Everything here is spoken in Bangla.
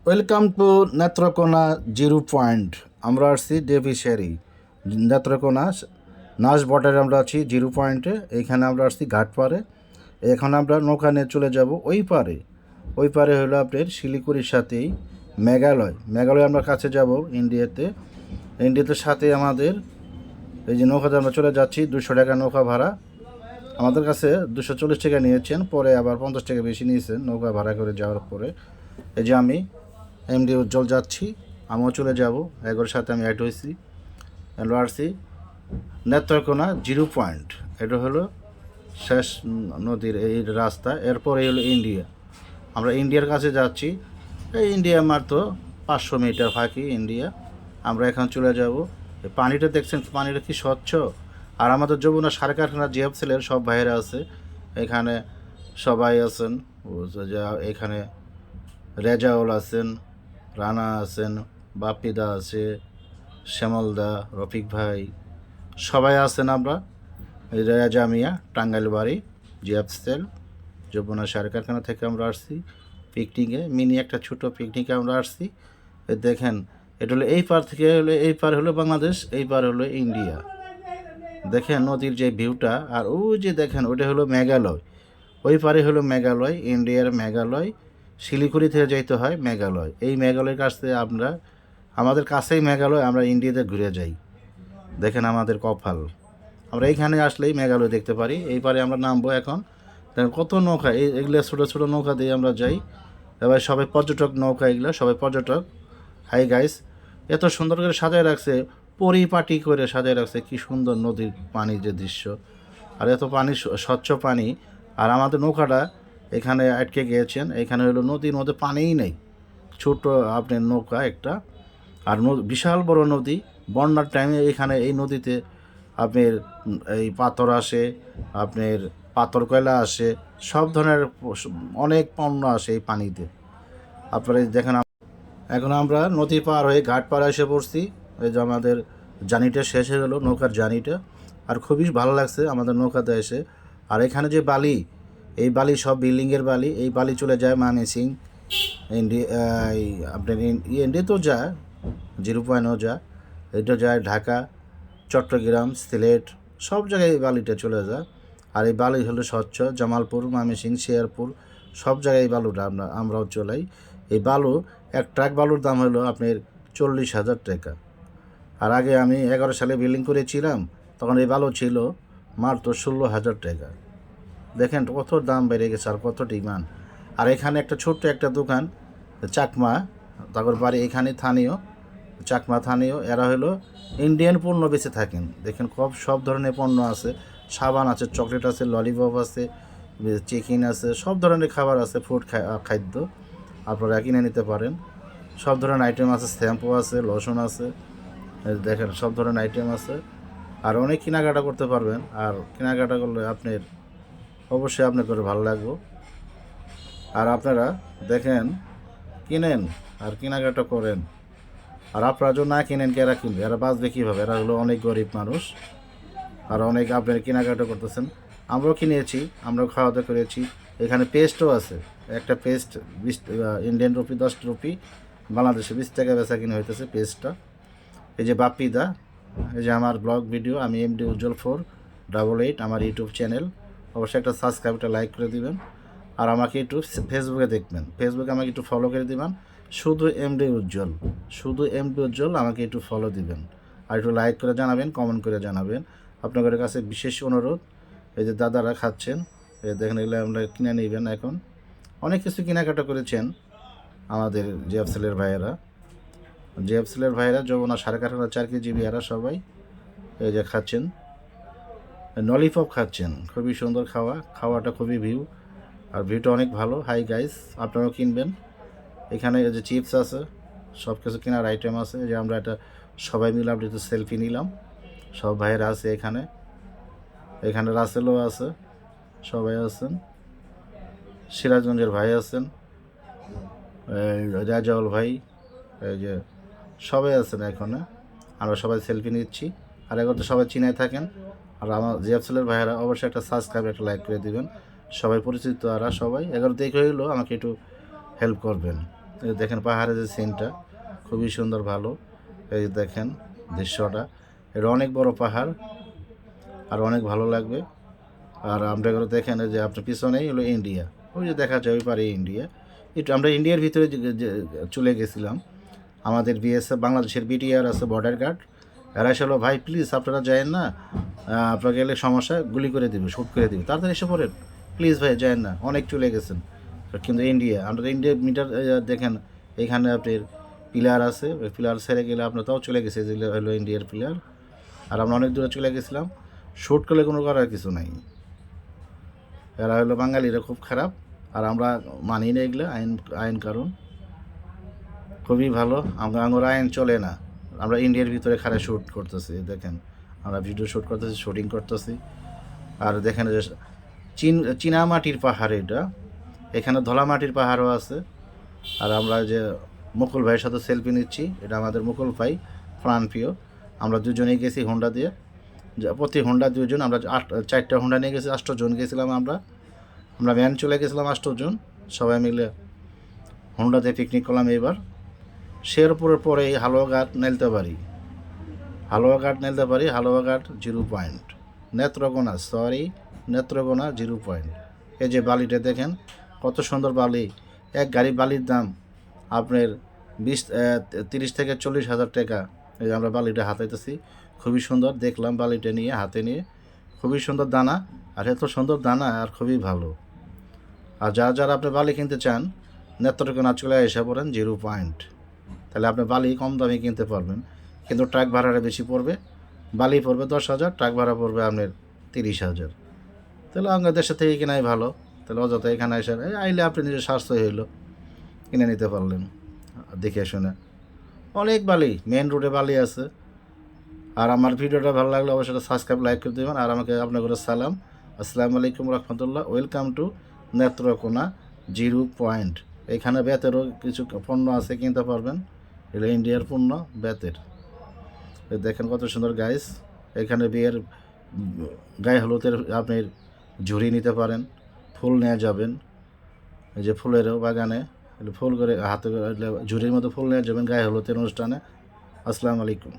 Welcome to Netrokona zero point. আমরা আসছি ডেভিসারি নেত্রকোনা নাচ বর্ডারে আমরা আছি জিরো পয়েন্টে। এইখানে আমরা আসছি ঘাট পাড়ে। এখন আমরা নৌকা নিয়ে চলে যাব ওই পারে। ওই পারে হলো আপনার শিলিগুড়ির সাথেই মেঘালয় আমরা কাছে যাব ইন্ডিয়াতে সাথে আমাদের এই যে নৌকাতে আমরা চলে যাচ্ছি। 200 টাকা নৌকা ভাড়া আমাদের কাছে, 240 টাকা নিয়েছেন, পরে আবার 50 টাকা বেশি নিয়েছেন নৌকা ভাড়া করে যাওয়ার পরে। এই যে আমি এমডি উজ্জ্বল যাচ্ছি, আমিও চলে যাব, এগোর সাথে আমি অ্যাড হয়েছি। আসছি নেত্রকোনা জিরো পয়েন্ট, এটা হলো শেষ নদীর এই রাস্তা। এরপর এই হলো ইন্ডিয়া, আমরা ইন্ডিয়ার কাছে যাচ্ছি। এই ইন্ডিয়া মাত্র 500 মিটার ফাঁকি ইন্ডিয়া। আমরা এখন চলে যাব। পানিটা দেখছেন, পানিটা কি স্বচ্ছ। আর আমাদের যমুনা সার কারখানা জিএফসিলের সব ভাইয়েরা আছে এখানে, সবাই আছেন। এখানে রেজাউল আছেন, রানা আছেন, বাপিদা আছে, শ্যামলদা, রফিক ভাই, সবাই আছেন। আমরা রেজা মিয়া, টাঙ্গাইল বাড়ি, জিএফসেল যমুনা সার কারখানা থেকে আমরা আসছি পিকনিকে, মিনি একটা ছোটো পিকনিকে আমরা আসছি। দেখেন, এটা হলো এই পার থেকে হলো এই পার হলো বাংলাদেশ, এই পার হলো ইন্ডিয়া। দেখেন নদীর যে ভিউটা, আর ওই যে দেখেন ওইটা হলো মেঘালয়। ওই পারে হলো মেঘালয়, ইন্ডিয়ার মেঘালয়। শিলিগুড়ি থেকে যাইতে হয় মেঘালয়। এই মেঘালয়ের কাছে আমাদের কাছেই মেঘালয়, আমরা ইন্ডিয়াতে ঘুরে যাই। দেখেন আমাদের কপাল, আমরা এইখানে আসলেই মেঘালয় দেখতে পারি। এই পারে আমরা নামবো এখন। দেখেন কত নৌকা, এগুলো ছোটো ছোটো নৌকা দিয়ে আমরা যাই। এবার সবাই পর্যটক নৌকা, এগুলো সবাই পর্যটক। হাই গাইস, এত সুন্দর করে সাজায় রাখছে, পরিপাটি করে সাজায় রাখছে। কি সুন্দর নদীর পানির যে দৃশ্য, আর এত পানি, স্বচ্ছ পানি। আর আমাদের নৌকাটা এখানে আটকে গিয়েছেন। এখানে হলো নদীর মধ্যে পানিই নেই, ছোট আপনার নৌকা একটা। আর বিশাল বড় নদী। বন্যার টাইমে এখানে এই নদীতে আপনার এই পাথর আসে, আপনার পাথর কয়লা আসে, সব ধরনের অনেক পণ্য আসে এই পানিতে। আপনারা দেখেন, এখন আমরা নদী পার হয়ে ঘাট পাড়ে এসে পড়ছি। এই যে আমাদের জার্নিটা শেষ হয়ে গেলো, নৌকার জার্নিটা। আর খুবই ভালো লাগছে আমাদের নৌকাতে এসে। আর এখানে যে বালি, এই বালি সব বিল্ডিংয়ের বালি। এই বালি চলে যায় ময়মনসিংহ, আপনার ইন্ডিয়া তো যায়, জিরো পয়েন্টও যায়, এটা যায় ঢাকা, চট্টগ্রাম, সিলেট, সব জায়গায় এই বালিটা চলে যায়। আর এই বালি হলো স্বচ্ছ। জামালপুর, ময়মনসিংহ, শেরপুর, সব জায়গায় এই বালুটা আমরাও চলাই। এই বালু, এক ট্রাক বালুর দাম হলো আপনার 40,000 টাকা। আর আগে আমি 11 সালে বিল্ডিং করেছিলাম, তখন এই বালু ছিল মাত্র 16,000 টাকা। দেখেন কত দাম বেড়ে গেছে আর কত ডিমান্ড। আর এখানে একটা ছোট্ট একটা দোকান, চাকমা, তারপর বাড়ি এখানে স্থানীয়, চাকমা স্থানীয়। এরা হলো ইন্ডিয়ান পণ্য বেঁচে থাকেন। দেখেন সব ধরনের পণ্য আছে, সাবান আছে, চকলেট আছে, ললিপপ আছে, চিকেন আছে, সব ধরনের খাবার আছে, খাদ্য আপনারা কিনে নিতে পারেন। সব ধরনের আইটেম আছে, শ্যাম্পু আছে, লোশন আছে, দেখেন সব ধরনের আইটেম আছে। আর অনেক কেনাকাটা করতে পারবেন। আর কেনাকাটা করলে অবশ্যই আপনার করে ভালো লাগবে। আর আপনারা দেখেন, কিনেন আর কেনাকাটা করেন। আর আপনারা যদি না কিনেন, এরা কিনবে, এরা বাঁচবে কীভাবে? এরা হলো অনেক গরিব মানুষ। আর অনেক আপনারা কেনাকাটা করতেছেন, আমরাও কিনেছি, আমরাও খাওয়া দাওয়া করেছি। এখানে পেস্টও আছে, একটা পেস্ট 20 ইন্ডিয়ান রুপি, 10 রুপি, বাংলাদেশে 20 টাকা বেচা কিনে হইতেছে পেস্টটা। এই যে বাপিদা, এই যে আমার ব্লগ ভিডিও, আমি এমডি উজ্জ্বল 488 আমার ইউটিউব চ্যানেল। অবশ্যই একটা সাবস্ক্রাইব, একটা লাইক করে দিবেন। আর আমাকে একটু ফেসবুকে দেখবেন, ফেসবুকে আমাকে একটু ফলো করে দিবেন। শুধু এমডি উজ্জ্বল আমাকে একটু ফলো দিবেন। আর একটু লাইক করে জানাবেন, কমেন্ট করে জানাবেন। আপনাদের কাছে বিশেষ অনুরোধ। এই যে দাদারা খাচ্ছেন, এই দেখেন, এগুলো আমরা কিনে নেবেন। এখন অনেক কিছু কেনাকাটা করেছেন আমাদের জিএফসিলের ভাইয়েরা, যমুনা সাড়ে কারখানা 4 কেজি বিয়ারা সবাই এই যে খাচ্ছেন, ললিপপ খাচ্ছেন। খুবই সুন্দর খাওয়াটা খুবই আর ভিউটা অনেক ভালো। হাই গাইস, আপনারাও কিনবেন। এখানে এই যে চিপস আছে, সব কিছু কেনার আইটেম আছে। যে আমরা এটা সবাই মিলে আমরা একটু সেলফি নিলাম, সব ভাইয়েরা আছে এখানে রাসেলও আছে, সবাই আছেন, সিরাজগঞ্জের ভাই আছেন, রাজাউল ভাই, এই যে সবাই আছেন এখানে। আমরা সবাই সেলফি নিচ্ছি। আর এখন তো সবাই চিনায় থাকেন। আর আমার জিএফসিলের ভাইয়েরা অবশ্যই একটা সাবস্ক্রাইব, একটা লাইক করে দিবেন। সবাই পরিচিত, আর সবাই 11 দেখে হইলো আমাকে একটু হেল্প করবেন। এই দেখেন পাহাড়ের যে সিনটা খুবই সুন্দর, ভালো। এই যে দেখেন দৃশ্যটা, এটা অনেক বড় পাহাড় আর অনেক ভালো লাগবে। আর আমরা এগুলো দেখেন যে আপনার পিছনেই হলো ইন্ডিয়া, ওই যে দেখা যায় ওই পারে ইন্ডিয়া। একটু আমরা ইন্ডিয়ার ভিতরে চলে গেছিলাম। আমাদের বিএসএফ বাংলাদেশের বিটিআর আছে, বর্ডার গার্ড, এরা এসে হলো, ভাই প্লিজ আপনারা যায়েন না, আপনারা গেলে সমস্যা, গুলি করে দিবে, শ্যুট করে দিবে, তাড়াতাড়ি এসে পড়েন, প্লিজ ভাই যায়েন না, অনেক চলে গেছেন। কিন্তু ইন্ডিয়া, আমরা ইন্ডিয়া মিটার দেখেন এখানে আপনার পিলার আছে, ওই পিলার ছেড়ে গেলে আপনার তাও চলে গেছে, যেগুলো হলো ইন্ডিয়ার পিলার। আর আমরা অনেক দূরে চলে গেছিলাম, শ্যুট করলে কোনো করার কিছু নাই। এরা হলো বাঙালিরা খুব খারাপ, আর আমরা মানি না এগুলো আইন আইন কারণ খুবই ভালো। আমরা আইন চলে না, আমরা ইন্ডিয়ার ভিতরে খারাপ শ্যুট করতেছি, দেখেন আমরা ভিডিও শ্যুট করতেছি, শুটিং করতেছি। আর দেখেন যে চীনামাটির পাহাড়, এটা এখানে ধলা মাটির পাহাড়ও আছে। আর আমরা যে মুকুল ভাইয়ের সাথে সেলফি নিচ্ছি, এটা আমাদের মুকুল ভাই প্রাণপ্রিয়। আমরা দুজনেই গেছি হোন্ডা দিয়ে, প্রতি হোন্ডা দুজন, আমরা 4টা হোন্ডা নিয়ে গেছি, 8 জন গেছিলাম আমরা ভ্যান চলে গেছিলাম 8 জন, সবাই মিলে হোন্ডাতে পিকনিক করলাম। এবার শেরপুরের পরে হালুয়াঘাট নেলতেপারি, হালুয়াঘাট 0 পয়েন্ট, নেত্রকোনা 0 পয়েন্ট। এই যে বালিটা দেখেন কত সুন্দর বালি, এক গাড়ি বালির দাম আপনার 30 থেকে 40 হাজার টাকা। এই যে আমরা বালিটা হাতাইতেছি, খুবই সুন্দর দেখলাম বালিটা নিয়ে হাতে নিয়ে, খুবই সুন্দর দানা, আর এত সুন্দর দানা আর খুবই ভালো। আর যারা আপনি বালি কিনতে চান, নেত্রকোনা চলে এসে পড়েন 0 পয়েন্ট, তাহলে আপনি বালি কম দামে কিনতে পারবেন। কিন্তু ট্রাক ভাড়াটা বেশি পড়বে, বালি পড়বে 10,000, ট্রাক ভাড়া পড়বে আপনার 30,000। তাহলে আপনার দেশের থেকে কেনাই ভালো, তাহলে অযথা এখানে এসে আইলে আপনি নিজের স্বাস্থ্য হইলো, কিনে নিতে পারলেন দেখে শুনে। অনেক বালি, মেন রোডে বালি আছে। আর আমার ভিডিওটা ভালো লাগলে অবশ্যই সাবস্ক্রাইব, লাইক করে দেবেন। আর আমাকে আপনাদের সালাম, আসসালামু আলাইকুম রহমতুল্লাহ। Welcome to Netrokona 0 point. এখানে বেতেরও কিছু পণ্য আছে, কিনতে পারবেন, এটা ইন্ডিয়ার পণ্য, বেতের। দেখেন কত সুন্দর গাইস, এখানে বিয়ের গায়ে হলুদের আপনি ঝুড়ি নিতে পারেন, ফুল নিয়ে যাবেন, এই যে ফুলেরও বাগানে ফুল করে হাতে ঝুড়ির মতো ফুল নিয়ে যাবেন গায়ে হলুদের অনুষ্ঠানে। আসসালামু আলাইকুম।